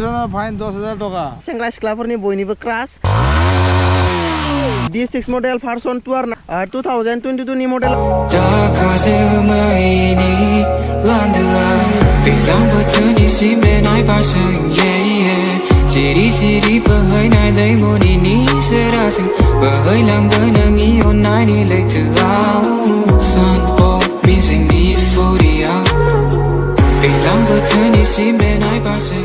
Conditioner fine 10,000 টাকা সেংগ্রা সিख्लाफोरनि बयनिबो crush D6 model भार्सन 2 आरो 2022 नि मॉडल Siri-siri bohaiनाय दैमुनि सेराजों बोहैलांगोन नोंनि अननायनि लैथोआव सानफोर मिजिंनि फुरियाव दैज्लां बोथोरनि सिमनाय बारजों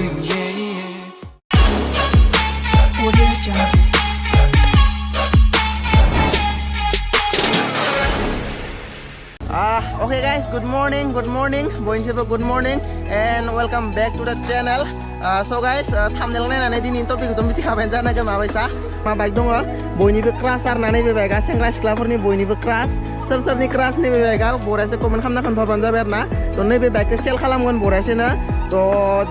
Okay guys, good morning, बयनिसिमबो good morning and welcome back to the channel. So guys, thumbnail नायनानै दिनैनि टपिकखौथ' मिथिखाबायानो जानांगौ माबायसा मा बाइक दङ बयनिबो क्रास आरो नैबे बाइकआ सेंग्रा सिख्लाफोरनि बयनिबो क्रास सोरनि क्रास नैबे बाइकआ बरियासो कमेन्ट खालामना खोन्थाबानो जाबाय आरो ना थ' नैबे बाइकखौ सेल खालामगोन बरियासैनो थ'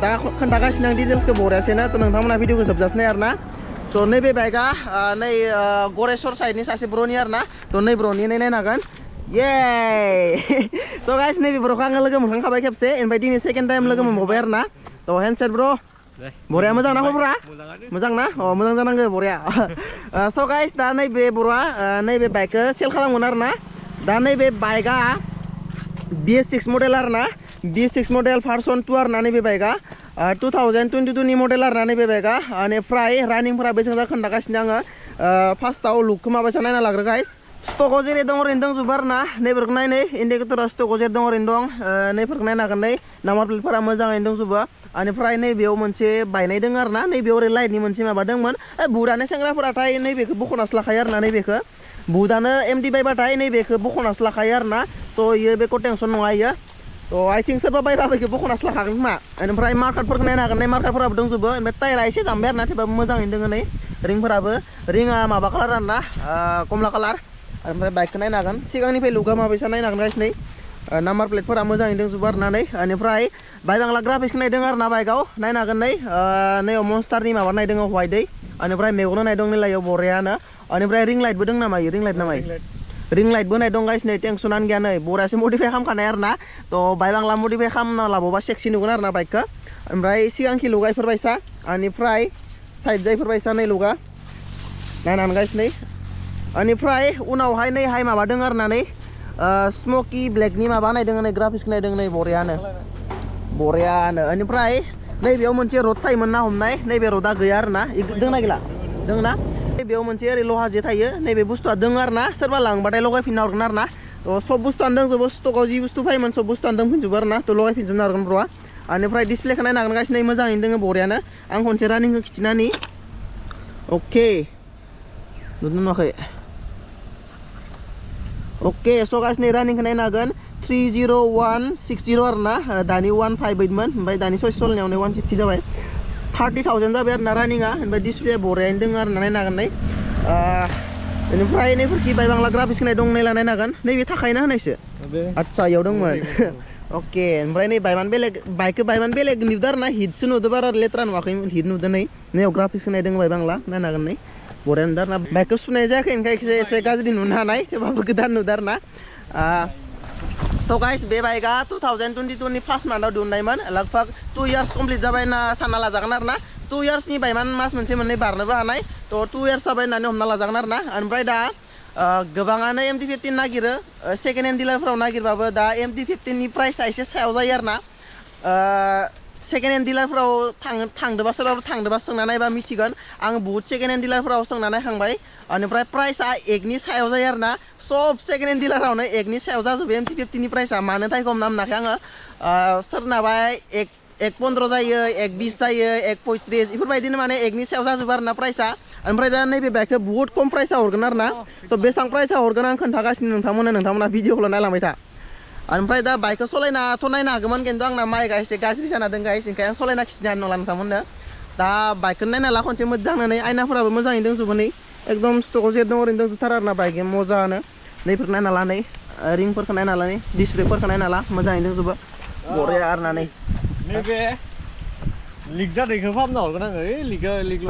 दा खोन्थागासिनो आं डिटेल्सखौ बरियासैनो थ' नोंथांमोना भिडिअखौ जोबजासिनो नाय आरो ना स' नैबे बाइकआ नै गरेस्वर साइडनि सासे ब्र'नि आरो ना थ' नै ब्र'नि नायनो हागोन Yay! So guys, nैबे ब्र'खौ आङो लोगो मोनखांबाय खेबसे ओमफ्राय दिनै सेकेन्ड टाइम लोगो मोनबावबाय आरो ना थ' हेन्डसेट ब्र' बरिया मोजां ना खबरा मोजां ना अ मोजां जानांगौ बरिया स' गाइस दा नैबे ब्र'आ नैबे बाइकखौ सेल खालामगोन आरो ना दा नैबे बाइकआ D6 मडेल आरो ना D6 मडेल भार्सन 2 आरो ना नैबे बाइकआ 2022 नि मडेल आरो ना नैबे बाइकआ बेनिफ्राय रानिंफोरा बेसेबां जाखो खोन्थागासिनो आङो फार्स्टआव लुकखौ माबायसा नायना लाग्रो गाइस स्टकआव जेरै दं ओरैनो दंजोबो आरो ना नैफोरखौ नायनै इन्डिकेटरा स्टकआव जेरै दं ओरैनो दं नैफोरखौ नायनो हागोन नै नाम्बार प्लेटफोरा मोजाङैनो दंजोबो बेनिफ्राय नैबेयाव मोनसे बायनाय दङ आरो ना नैबेयाव ओरै लाइटनि मोनसे माबा दंमोन बुहुदानो सेंग्राफोराथाय नैबेखौ बख'नासो लाखायो आरो ना नैबेखौ बुहुदानो एमडि बायबाथाय नैबेखौ बख'नासो लाखायो आरो ना स' इयो बेखौ टेनसन नङा इयो थ' आइ थिंक सोरबा बायबा बेखौ बख'नासो लाखागोन खोमा बेनिफ्राय मार्कारफोरखौ नायनो हागोन नै मार्कारफोराबो दंजोबो ओमफ्राय टायारा एसे जामबाय आरो ना थेवबाबो मोजाङैनो दङ नै रिंफोराबो रिङा माबा कालार आरो ना कमला कालार ओमफ्राय बाइकखौ नायनो हागोन सिगांनिफ्राय लुकआ माबायसा नायनो हागोन गाइस नै नाम्बार प्लेटफोरा मोजाङै दंजोबो आरो ना नै बेनिफ्राय बायबांला ग्राफिक्सखौ नायदों आरो ना बाइकआव नायनो हागोन नै नैयाव मन्स्टारनि माबा नायदों हवाइट दै बेनिफ्राय मेगनाव नायदों नैलायाव बरियानो बेनिफ्राय रिं लाइटबो दं नामा रिं लाइट नामा रिं लाइटबो नायदों गाइस नै टेनसनानो गैया नै बरियासो मडिफाइ खालामखानाय आरो ना थ' बायबांला मडिफाइ खालामना लाबावबा सेक्सि नुगोन आरो ना बाइकखौ ओमफ्राय सिगांखि लुगा इफोरबायसा बेनिफ्राय साइड जायफोरबायसा नै लुगा नायनो हागोन गाइस नै बेनिफ्राय उनावहाय नैहाय माबादों आरो ना नै स्मकि ब्लेकनि माबा नायदों नै ग्राफिक्स नायदों नै बरियानो बेनिफ्राय नैबेयाव मोनसे रड थायोमोन ना हमनाय नैबे रडा गैया आरो ना दोंना गैला दों ना नैबेयाव मोनसे ओरै लहा जे थायो नैबे बुस्थुआ दङ आरो ना सोरबा लांबाथाय लगायफिनना हरगोन आरो ना थ' सब बुस्थुआनो दंजोबो स्टकआव जि बुस्थु फैयोमोन सब बुस्थुआनो दंफिनजोबो आरो ना थ' लगायफिनजोबनो हागोन ब्र'आ बेनिफ्राय डिसप्लेखौ नायनो हागोन गासिनो मोजाङैनो दङ बरियानो आं खनसे रानिंखौ खिथिनानै अके नुदों नुवाखै अके स' गासिनो रानिंखौ नायनो हागोन 30160 आरो ना दानि 158 मोन ओमफ्राय दानि ससे सलिनायावनो 160 जाबाय 30,000 जाबाय आरो ना रानिंआ ओमफ्राय डिसप्ले बरियानो दङ आरो ना नायनो हागोन नै बेनिफ्राय नैफोरखि बायबांला ग्राफिक्स होनाय दं नायला नायनो हागोन नैबे थाखायोना होनायसो आदसा इयाव दंमोन अके ओमफ्राय नै बायमान बेलेग बाइकखौ बायमान बेलेग नुदों आरो ना हिटसो नुदों बारा लेथ्रा नुवाखैमोन हिट नुदों नै नैयाव ग्राफिक्स होनाय दङ बायबांला नायनो हागोन नै बरियानो दा बाइकखौ सुनाय जायाखै ओंखायनो एसे गाज्रि नुनो हानाय थेवबाबो गोदान नुदों आरो ना थ' गाइस बे बाइकआ 2022 नि फार्स्ट मान्थआव दिहुननायमोन लगभग 2 इयार्स कमप्लिट जाबाय होनना सानना लाजागोन आरो ना 2 इयार्सनि बायमान मास मोनसे मोननै बारनोबो हानाय थ' 2 इयार्स जाबाय होननानै हमना लाजागोन आरो ना ओमफ्राय दा गोबाङानो MT-15 नागिरो सेकेन्ड हेन्ड डिलारफोराव नागिरबाबो दा MT-15 नि प्राइसआ एसे सायाव जायो आरो ना सेकेन्ड हेन्ड डिलारफोराव थांदोबा सोरबाफोर थांदोबा सोंना नायबा मिथिगोन आं बुहुत सेकेन्ड हेन्ड डिलारफोराव सोंना नायखांबाय बेनिफ्राय प्राइसआ 1 नि सायाव जायो आरो ना सब सेकेन्ड हेन्ड डिलारावनो 1 नि सायाव जाजोबो MT-15 नि प्राइसआ मानो थाखाय हमना मोनाखै आङो सोरनाबा 1.15 जायो 1.20 जायो 1.35 बेफोरबायदिनो माने 1 नि सायाव जाजोबो आरो ना प्राइसआ ओमफ्राय दा नैबे बाइकखौ बुहुत खम प्राइसआव हरगोन आरो ना स' बेसेबां प्राइसआव हरगोन आं खोन्थागासिनो नोंथांमोना भिडिअखौल' नायलांबाय था ओमफ्राय दा बाइकखौ सलायनाथ' नायनो हागौमोन खिन्थु आंना माइकआ एसे गाज्रि जाना दं गाइस ओंखायनो आं सलायना खिथिनो हानाय नंला नोंथांमोननो दा बाइकखौ नायना ला खनसे मोजांनो आयनाफोराबो मोजाङै दंजोबो नै एकदम स्टकआव जेरै दं ओरैनो दंजोबथारो आरो ना बाइकआ मोजाङानो नैफोरखौ नायना ला नै रिंफोरखौ नायना ला नै डिसप्लेफोरखौ नायना ला मोजाङै दंजोबो बरिया आरो ना नै नैबे लिक जानायखौ फाहामना हरगोन आङो लिक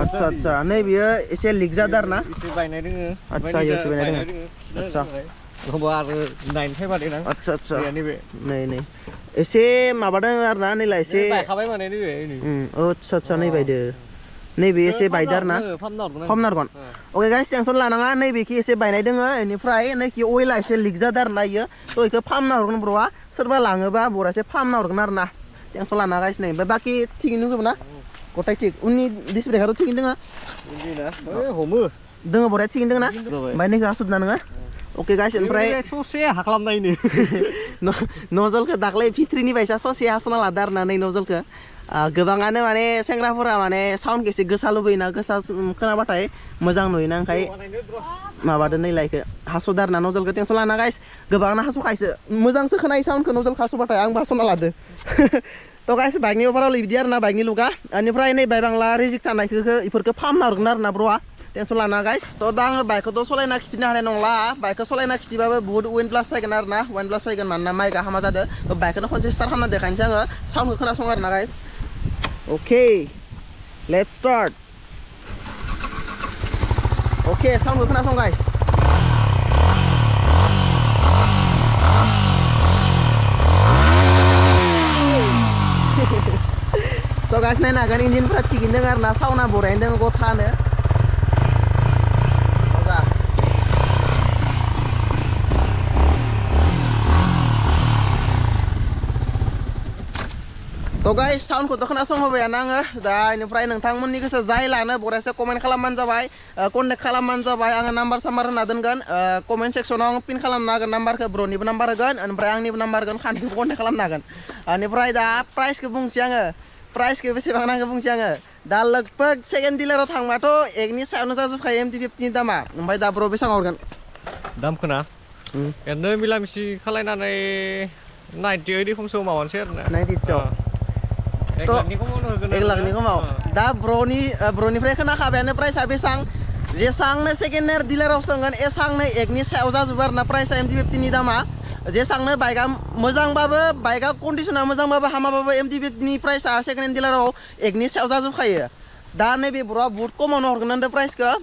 आदसा नै बियो एसे लिक जादों आरो ना एसे बायनाय दोङो आदसा इयावसो बायनाय दोङो आदसा नङाबा आरो नायनो फैबा देनां आदसा आदसा दैया नैबे नै एसे माबादों आरो ना नैलाय एसे बायखाबाय माने नैबे नै आदसा आदसा नै बायदो नैबे एसे बायदो आरो ना फाहामना हरगोन अके गाइस टेनसन लानाङा नैबेखि एसे बायनाय दोङो बेनिफ्राय नैखि अइला एसे लिक जादों आरो ना इयो थ' इखौ फाहामना हरगोन ब्र'आ सोरबा लाङोबा बरा एसे फाहामना हरगोन आरो ना टेनसन लानाङा गाइस नै ओमफ्राय बाखि थिगैनो दंजोबो ना गथाय थिग उननि डिसब्रेकआथ' थिगैनो दोङो हमो दोङो बराया थिगैनो दोङो ना ओमफ्राय नैखौ हासुदना नोङो अके गाइस ओमफ्राय ससे हाख्लाबनायनि नजलखौ दाख्लै फिथ्रिनि बायसा ससे हासना लादो आरो ना नै नजलखौ गोबाङानो माने सेंग्राफोरा माने साउन्डखौ एसे गोसा लुबैयोना गोसा खोनाबाथाय मोजां नुयोना ओंखाय माबादो नैलायखौ हास'दो आरो ना नजलखौ टेनसन लाना गाइस गोबाङानो हास'खायसो मोजांसो खोनायो साउन्डखौ नजलखौ हास'बाथाय आंबो हास'ना लादो थ' गाइस बाइकनि अभारअल बिदि आरो ना बाइकनि लुगा बेनिफ्राय नै बाय बांला रिजिक थानायखौ इफोरखौ फाहामना हरगोन आरो ना ब्र'आ टेनसन लाना गाइस थ' दा आङो बाइकखौथ' सलायना खिथिनो हानाय नंला बाइकखौ सलायना खिथिबाबो बुहुत उइन प्लास फैगोन आरो ना उइन प्लास फैगोन मानोना माइकआ हामा जादों थ' बाइकखौनो खनसे स्टार्ट खालामना देखायनोसै आङो साउन्डखौ खोनासं आरो ना गाइस अके लेट्स स्टार्ट अके साउन्डखौ खोनासं गाइस स' गाइस नायनो हागोन इन्जिनफ्रा थिगैनो दङ आरो ना साउन्डआ बरायनो दङ गथानो थ' गाइस साउन्डखौथ' खोनासंहोबायानो आङो दा बेनिफ्राय नोंथांमोननि गोसो जाय लानो बरायसे कमेन्ट खालामबानो जाबाय कन्टेक्ट खालामबानो जाबाय आङो नाम्बार साम्बार होना दोनगोन कमेन्ट सेक्सनाव आं पिन खालामनो हागोन नाम्बारखौ ब्र'निबो नाम्बार होगोन ओमफ्राय आंनिबो नाम्बार होगोन खानैखौबो कन्टेक्ट खालामनो हागोन बेनिफ्राय दा प्राइसखौ बुंसै आङो प्राइसखौ बेसेबां नांगौ बुंसै आङो दा लगभग सेकेन्ड डिलाराव थांबाथ' एकनि सायावनो जाजोबखायो MT-50नि दामा ओमफ्राय दा ब्र' बेसेबां हरगोन दामखौ ना ओरैनो मिला मिसि खालायनानै 98 खमसो माबानोसै आरो ना 98 1 लाखनि खमावनो होगोन 1 लाखनि खमाव दा ब्र'निफ्राय खोनाखाबायानो प्राइसआ बेसेबां जेसांनो सेकेन्ड हेन्ड डिलाराव सोंगोन एसांनो एकनि सायाव जाजोबो आरो ना प्राइसआ MT-50नि दामा जेसांनो बाइकआ मोजांबाबो बाइकआ कन्डिसना मोजांबाबो हामाबाबो MT-50नि प्राइसआ सेकेन्ड हेन्ड डिलाराव एकनि सायाव जाजोबखायो दा नैबे ब्र'आ बुहुत खमावनो हरगोन होनदों प्राइसखौ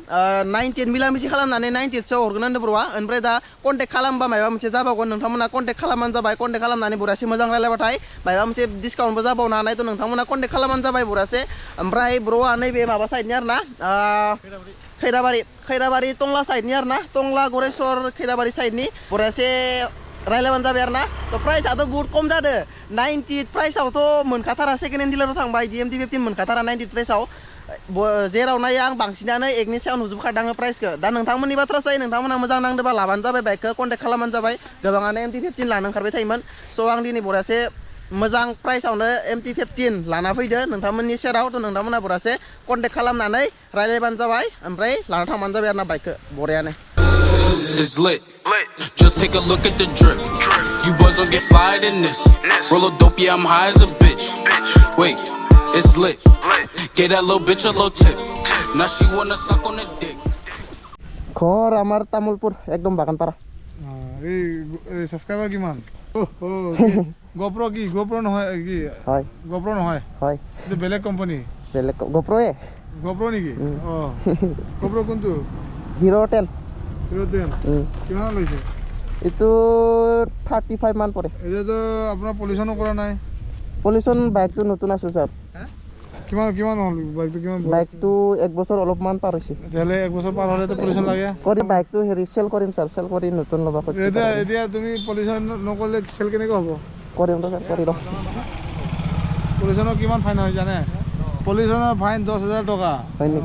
98 मिला मिसि खालामनानै 98सो हरगोन होनदों ब्र'आ ओमफ्राय दा कन्टेक्ट खालामबा माबा मोनसे जाबावगोन नोंथांमोना कन्टेक्ट खालामबानो जाबाय कन्टेक्ट खालामनानै बरासे मोजां रायलायबाथाय माबा मोनसे डिसकाउन्टबो जाबावनो हानाय थ' नोंथांमोना कन्टेक्ट खालामबानो जाबाय बरासे ओमफ्राय ब्र'आ नैबे माबा साइडनि आरो ना खैराबारि टंला साइडनि आरो ना टंला गरेस्वर खैराबारि साइडनि बरासे रायलायबानो जाबाय आरो ना थ' प्राइसआथ' बुहुत खम जादों 90 प्राइसआवथ' मोनखाथारा सेकेन्ड हेन्ड डिलाराव थांबा बिदि MT-50 मोनखाथारा 90 प्राइसआव जेराव नायो आं बांसिनानो एकनि सायाव नुजोबखादों प्राइसखौ दा नोंथांमोननि बाथ्रा जायो नोंथांमोना मोजां नांदोंबा लाबानो जाबाय बाइकखौ कन्टेक्ट खालामबानो जाबाय गोबाङानो MT-50 लानो ओंखारबाय थायोमोन स' आं दिनै बरासे मोजां प्राइसआवनो MT-50 लाना फैदो नोंथांमोननि सेराव थ' नोंथांमोना बरासे कन्टेक्ट खालामनानै रायलायबानो जाबाय ओमफ्राय लाना थांबानो जाबाय आरो ना बाइकखौ बरियानो It's lit. Just take a look at the drip. You boys don't get fired in this. Roll a dope, yeah, I'm high as a bitch. Wait, it's lit. Get that little bitch a little tip. Now she wanna suck on the dick. ঘৰ আমাৰ তামোলপুৰ একদম বাগানপাৰা এই subscriber কিমান গোপ্ৰ কি গোপ্ৰ নহয় কি হয় গোপ্ৰ নহয় হয় এইটো বেলেগ কোম্পানী বেলেগ গোপ্ৰয়ে গোপ্ৰ নেকি গোপ্ৰ কোনটো হিৰো 10 কিমান লৈছে এইটো 35 মান পৰে এতিয়াতো আপোনাৰ পলিউশ্যনো কৰা নাই পলিউশ্যন বাইকটো নতুন আছে ছাৰ কিমান কিমান হ'ল বাইকটো কিমান বাইকটো 1 বছৰ অলপমান পাৰ হৈছে তেতিয়াহ'লে 1 বছৰ পাৰ হ'লেতো পলিউশ্যন লাগে কৰি বাইকটো হেৰি চেল কৰিম ছাৰ চেল কৰি নতুন ল'বা এতিয়া তুমি পলিউশ্যন নকৰিলে চেল কেনেকৈ হ'ব কৰিম ছাৰ কৰি দিম পলিউশ্যনৰ কিমান ফাইন হয় জানে পলিউশ্যনৰ ফাইন 10,000 টকা হয় নেকি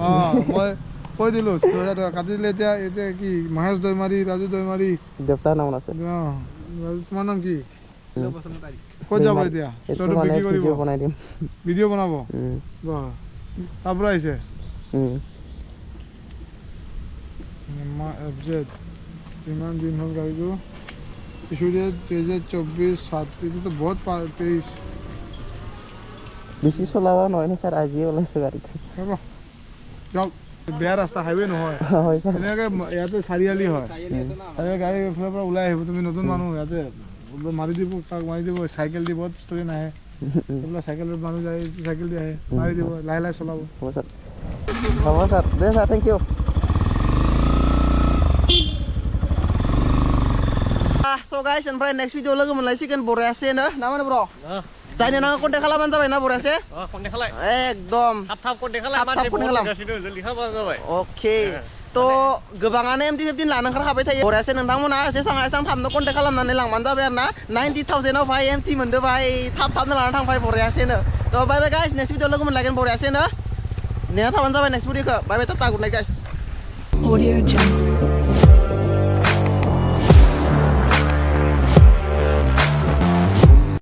মই কৈ দিলোঁ 10,000 টকা কাটি দিলে এতিয়া কি মহেশ দৈমাৰী ৰাজু দৈমাৰী দেউতাৰ নাম আছে তোমাৰ নাম কি ক'ত যাব এতিয়া তইতো বিক্ৰী কৰিব বনাই দিম ভিডিঅ' বনাব তাৰ পৰা আহিছে কিমান দিন হ'ল গাড়ীটো ইছ্যু 2024-7 এইটোতো বহুত 23 বেছি চলাবা নহয় নে ছাৰ আজিয়ে ওলাইছে গাড়ীটো হ'ব যাওক বেয়া ৰাস্তা হাইৱে নহয় হয় ছাৰ এনেকৈ ইয়াতে চাৰিআলি হয় গাড়ী এইফালৰ পৰা ওলাই আহিব তুমি নতুন মানুহ ইয়াতে মাৰি দিব কাক মাৰি দিব চাইকেল দিব ষ্টৰি নাহে এইবিলাক চাইকেলৰ মানুহ যায় চাইকেল দি আহে মাৰি দিব লাহে লাহে চলাব হ'ব ছাৰ দে sir thank you so guys ओमफ्राय next video लोगो मोनलायसिगोन बरियासेनो ना मा होनो ब्र जायनो नाङा कन्टेक्ट खालामबानो जाबाय ना बरियासे कन्टेक्ट खालाय एकदम थाब कन्टेक्ट खालाय थाब कन्टेक्ट खालाम जल्दि खालामबानो जाबाय अके तो गोबाङानो MT15 लानो ओंखारखाबाय थायो बरियासे नोंथांमोना जेसां एसां थाबनो कन्टेक्ट खालामनानै लांबानो जाबाय आरो ना 90,000 आव भाई MT मोनदो भाई थाबनो लाना थांबाय बरियासेनो तो bye bye guys next video लोगो मोनलायगोन बरियासेनो नेना थाबानो जाबाय नेक्स्ट भिडिअखौ bye bye tata good night guys Audio Jungle.